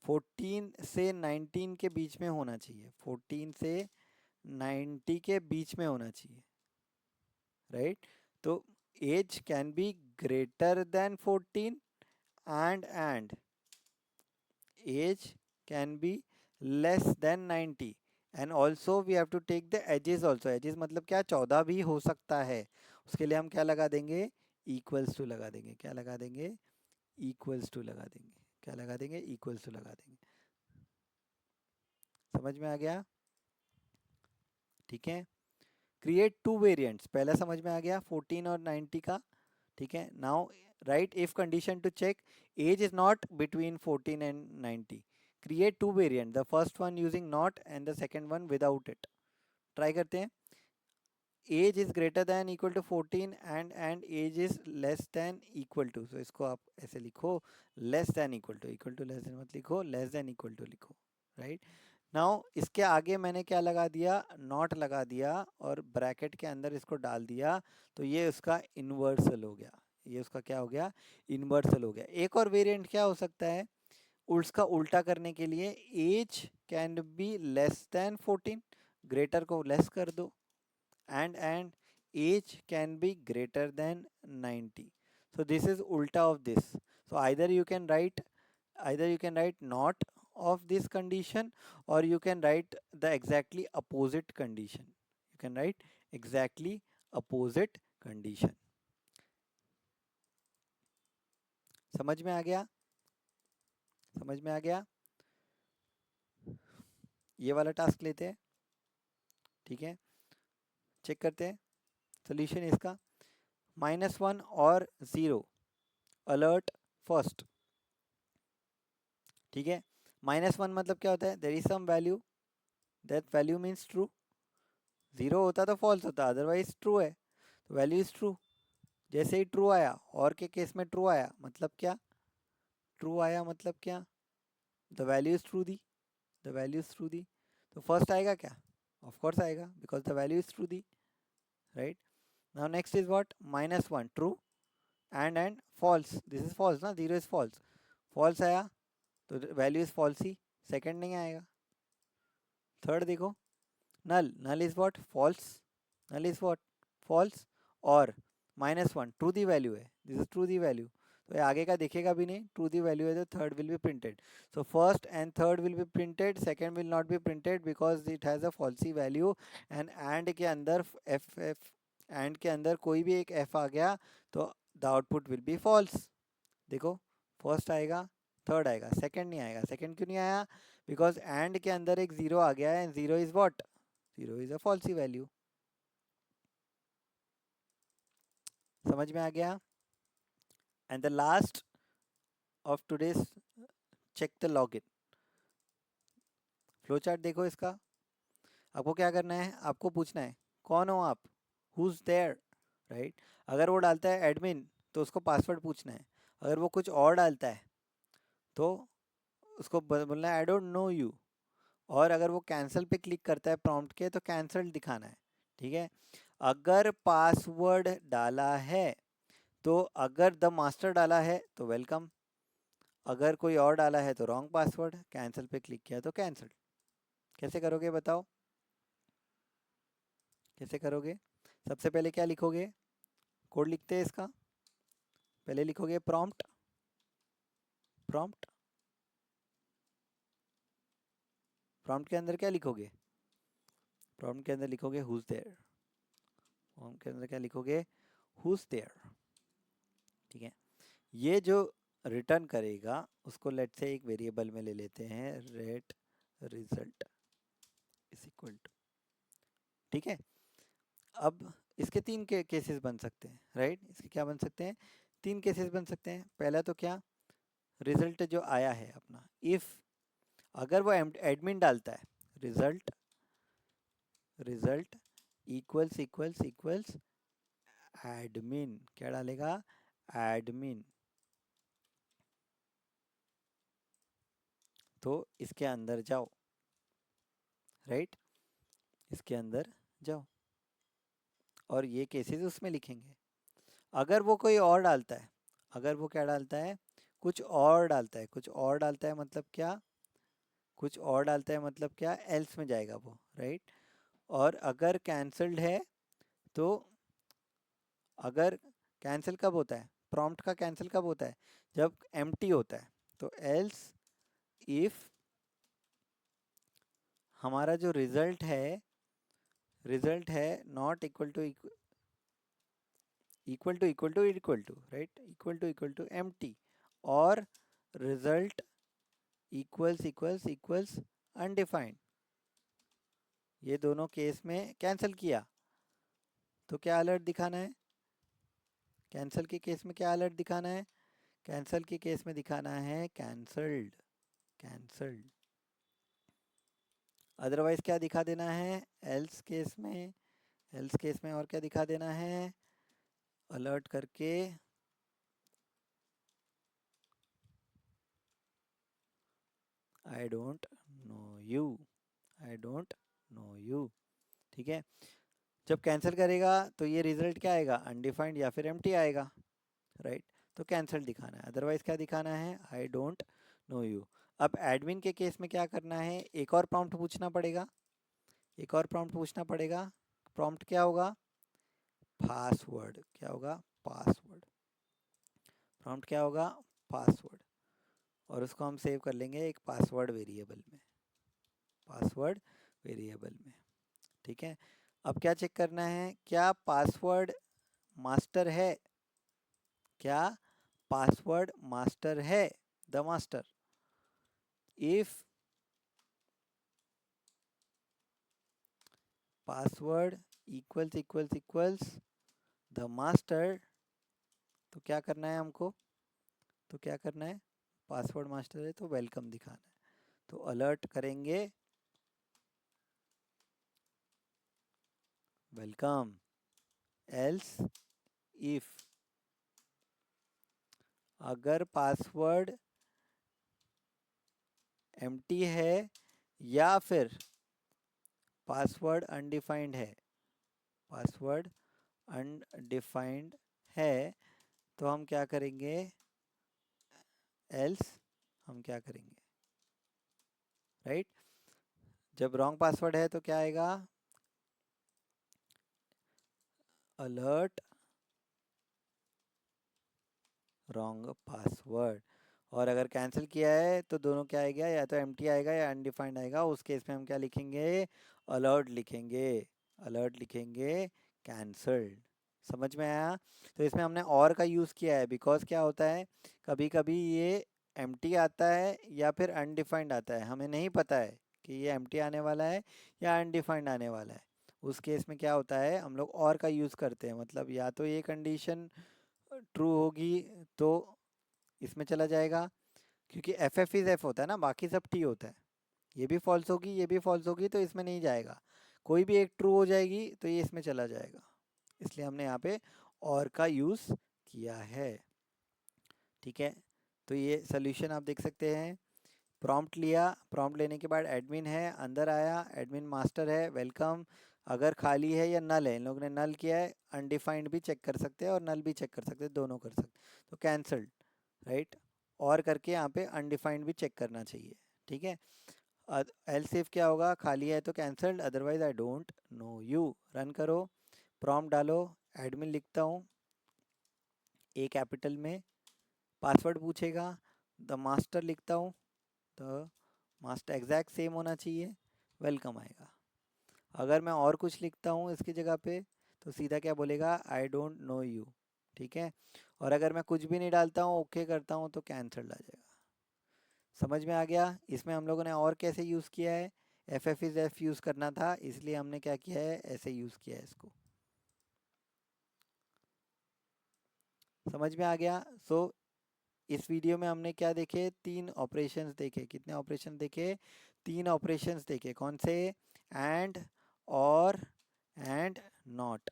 14 से 19 के बीच में होना चाहिए, 14 से 90 के बीच में होना चाहिए, राइट। तो age can be greater than 14 and age can be less than 90 and also we have to take the edges also। edges मतलब क्या, 14 भी हो सकता है, उसके लिए हम क्या लगा देंगे, इक्वल्स टू लगा देंगे, क्या लगा देंगे, इक्वल्स टू लगा देंगे, क्या लगा देंगे, इक्वल्स टू लगा देंगे। समझ में आ गया, ठीक है। क्रिएट टू वेरिएंट्स, पहला समझ में आ गया 14 और 90 का, ठीक है। Now write if condition to check age is not between 14 and 90, create two variant, the first one using not and the second one without it. Try करते हैं, age is greater than equal to 14 and age is less than equal to, so इसको आप ऐसे लिखो, less than equal to less than मत लिखो, less than equal to लिखो, right. Now इसके आगे मैंने क्या लगा दिया, नॉट लगा दिया और ब्रैकेट के अंदर इसको डाल दिया, तो ये उसका इन्वर्सल हो गया, ये उसका क्या हो गया, इन्वर्सल हो गया। एक और वेरिएंट क्या हो सकता है, उसका उल्टा करने के लिए age can be less than 14, greater को लेस कर दो, and age can be greater than 90. So this is ulta of this. So either you can write not of this condition, or you can write the exactly opposite condition. You can write exactly opposite condition. समझ में आ गया? समझ में आ गया? ये वाला टास्क लेते हैं, ठीक है, चेक करते हैं सोल्यूशन इसका। -1 और 0 अलर्ट फर्स्ट, ठीक है। -1 मतलब क्या होता है? There is some value, that value means true. 0 होता तो फॉल्स होता, अदरवाइज ट्रू है, तो वैल्यू इज ट्रू। जैसे ही ट्रू आया, और के केस में ट्रू आया मतलब क्या? ट्रू आया मतलब क्या? The value is truthy, the value is truthy. तो फर्स्ट आएगा क्या? ऑफ कोर्स आएगा, because the value is truthy, right. Now next is what? -1 true and false, this is false ना, 0 is false. False आया तो value is false ही, second नहीं आएगा। थर्ड देखो, null, null is what? False, null is what? False. और -1 true दी value है, this is true the value, तो ये आगे का दिखेगा भी नहीं, ट्रू दी वैल्यू है तो third will be printed. So first and third will be printed, second will not be printed because it has a falsy value. And के अंदर एफ एंड के अंदर कोई भी एक एफ आ गया तो the output will be false. देखो, फर्स्ट आएगा, थर्ड आएगा, सेकंड नहीं आएगा। सेकंड क्यों नहीं आया? बिकॉज एंड के अंदर एक 0 आ गया है, 0 is what? 0 is a falsy value. समझ में आ गया? And the last of today's, check the login. Flow chart देखो इसका। आपको क्या करना है? आपको पूछना है कौन हो आप, हुज देयर, राइट। अगर वो डालता है एडमिन तो उसको पासवर्ड पूछना है। अगर वो कुछ और डालता है तो उसको बोलना है आई डोंट नो यू। और अगर वो कैंसिल पे क्लिक करता है प्रॉम्प्ट के तो कैंसिल दिखाना है, ठीक है। अगर पासवर्ड डाला है तो अगर द मास्टर डाला है तो वेलकम, अगर कोई और डाला है तो रॉन्ग पासवर्ड, कैंसिल पे क्लिक किया तो कैंसिल। कैसे करोगे बताओ? कैसे करोगे? सबसे पहले क्या लिखोगे? कोड लिखते हैं इसका। पहले लिखोगे प्रॉम्प्ट, प्रॉम्प्ट, प्रॉम्प्ट के अंदर क्या लिखोगे? प्रॉम्प्ट के अंदर लिखोगे हुज देयर। प्रॉम्प्ट के अंदर क्या लिखोगे? हुज देयर, ठीक है। ये जो रिटर्न करेगा उसको लेट से एक वेरिएबल में ले लेते हैं, let result is equal to, ठीक है। अब इसके तीन केसेस बन सकते हैं, राइट। इसके क्या बन सकते हैं? तीन केसेस बन सकते हैं। पहला तो क्या, रिजल्ट जो आया है अपना, इफ अगर वो एडमिन डालता है, result, result equals equals equals admin, क्या डालेगा? एडमिन। तो इसके अंदर जाओ, राइट, इसके अंदर जाओ और ये केसेस उसमें लिखेंगे। अगर वो कोई और डालता है, अगर वो क्या डालता है? कुछ और डालता है, कुछ और डालता है मतलब क्या? कुछ और डालता है मतलब क्या? एल्स में जाएगा वो, राइट। और अगर कैंसल्ड है तो, अगर कैंसिल कब होता है? प्रॉम्प्ट का कैंसिल कब होता है? जब एम्प्टी होता है। तो एल्स इफ हमारा जो रिजल्ट है not equal to right, equal to empty, और रिजल्ट इक्वल्स अनडिफाइंड, ये दोनों केस में कैंसिल किया तो क्या अलर्ट दिखाना है? कैंसिल के केस में क्या अलर्ट दिखाना है? कैंसिल के केस में दिखाना है कैंसल्ड, कैंसल्ड। अदरवाइज क्या दिखा देना है? एल्स केस में, एल्स केस में और क्या दिखा देना है? अलर्ट करके I don't know you, I don't know you, ठीक है। जब कैंसिल करेगा तो ये रिजल्ट क्या आएगा? अनडिफाइंड या फिर एम्प्टी आएगा, राइट। तो कैंसिल दिखाना है, अदरवाइज क्या दिखाना है? I don't know you. अब एडमिन के केस में क्या करना है? एक और प्रॉम्प्ट पूछना पड़ेगा, एक और प्रॉम्प्ट पूछना पड़ेगा। प्रॉम्प्ट क्या होगा? पासवर्ड क्या होगा, पासवर्ड। प्रॉम्प्ट क्या होगा, पासवर्ड। और उसको हम सेव कर लेंगे एक पासवर्ड वेरिएबल में, पासवर्ड वेरिएबल में। ठीक है, अब क्या चेक करना है, क्या पासवर्ड मास्टर है, क्या पासवर्ड मास्टर है, the master. If password equals equals equals the master, तो क्या करना है हमको, तो क्या करना है, पासवर्ड मास्टर है तो वेलकम दिखाना है, तो अलर्ट करेंगे वेलकम। एल्स इफ, अगर पासवर्ड एम्प्टी है या फिर पासवर्ड अनडिफाइंड है, पासवर्ड अनडिफाइंड है, तो हम क्या करेंगे, एल्स हम क्या करेंगे, राइट। जब रॉन्ग पासवर्ड है तो क्या आएगा, अलर्ट रॉन्ग पासवर्ड। और अगर कैंसिल किया है तो दोनों क्या आएगा, या तो एम्प्टी आएगा या अनडिफाइंड आएगा। उस केस में हम क्या लिखेंगे, अलर्ट लिखेंगे, अलर्ट लिखेंगे कैंसल्ड। समझ में आया। तो इसमें हमने और का यूज़ किया है, बिकॉज क्या होता है, कभी कभी ये एम्प्टी आता है या फिर अनडिफाइंड आता है, हमें नहीं पता है कि ये एम्प्टी आने वाला है या अनडिफाइंड आने वाला है। उस केस में क्या होता है, हम लोग और का यूज़ करते हैं, मतलब या तो ये कंडीशन ट्रू होगी तो इसमें चला जाएगा, क्योंकि एफ एफ इज एफ होता है ना, बाकी सब टी होता है। ये भी फॉल्स होगी, ये भी फॉल्स होगी, तो इसमें नहीं जाएगा। कोई भी एक ट्रू हो जाएगी तो ये इसमें चला जाएगा, इसलिए हमने यहाँ पे और का यूज़ किया है। ठीक है, तो ये सोल्यूशन आप देख सकते हैं। प्रॉम्प्ट लिया, प्रॉम्प्ट लेने के बाद एडमिन है, अंदर आया, एडमिन मास्टर है, वेलकम। अगर खाली है या नल है, इन लोगों ने नल किया है, अनडिफाइंड भी चेक कर सकते हैं और नल भी चेक कर सकते हैं, दोनों कर सकते हैं, तो कैंसल्ड, राइट। और करके यहाँ पे अनडिफाइंड भी चेक करना चाहिए। ठीक है, एल्स इफ क्या होगा, खाली है तो cancelled, otherwise I don't know you. Run करो, प्रॉम्प्ट डालो, एडमिन लिखता हूँ ए कैपिटल में, पासवर्ड पूछेगा, द मास्टर लिखता हूँ, द मास्टर एग्जैक्ट सेम होना चाहिए, वेलकम आएगा। अगर मैं और कुछ लिखता हूँ इसकी जगह पे तो सीधा क्या बोलेगा, आई डोंट नो यू। ठीक है, और अगर मैं कुछ भी नहीं डालता हूँ, ओके करता हूँ, तो कैंसल्ड आ जाएगा। समझ में आ गया। इसमें हम लोगों ने और कैसे यूज़ किया है, F F is F use करना था, इसलिए हमने क्या किया है, ऐसे यूज़ किया है इसको। समझ में आ गया। सो इस वीडियो में हमने क्या देखे, 3 ऑपरेशंस देखे। कितने ऑपरेशन देखे, 3 ऑपरेशंस देखे। कौन से, एंड, और, एंड नॉट।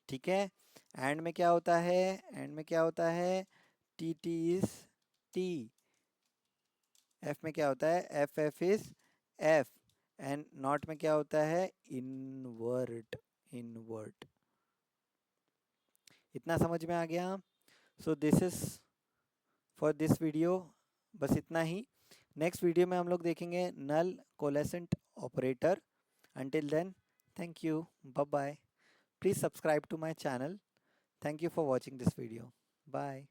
ठीक है, एंड में क्या होता है, एंड में क्या होता है, T T is T. F में क्या होता है, F F is F. And not में क्या होता है, इनवर्ट, इनवर्ट। इतना समझ में आ गया। So this is for this video, बस इतना ही। नेक्स्ट वीडियो में हम लोग देखेंगे null coalescent operator. Until then, thank you, bye bye. Please subscribe to my channel. Thank you for watching this video, bye.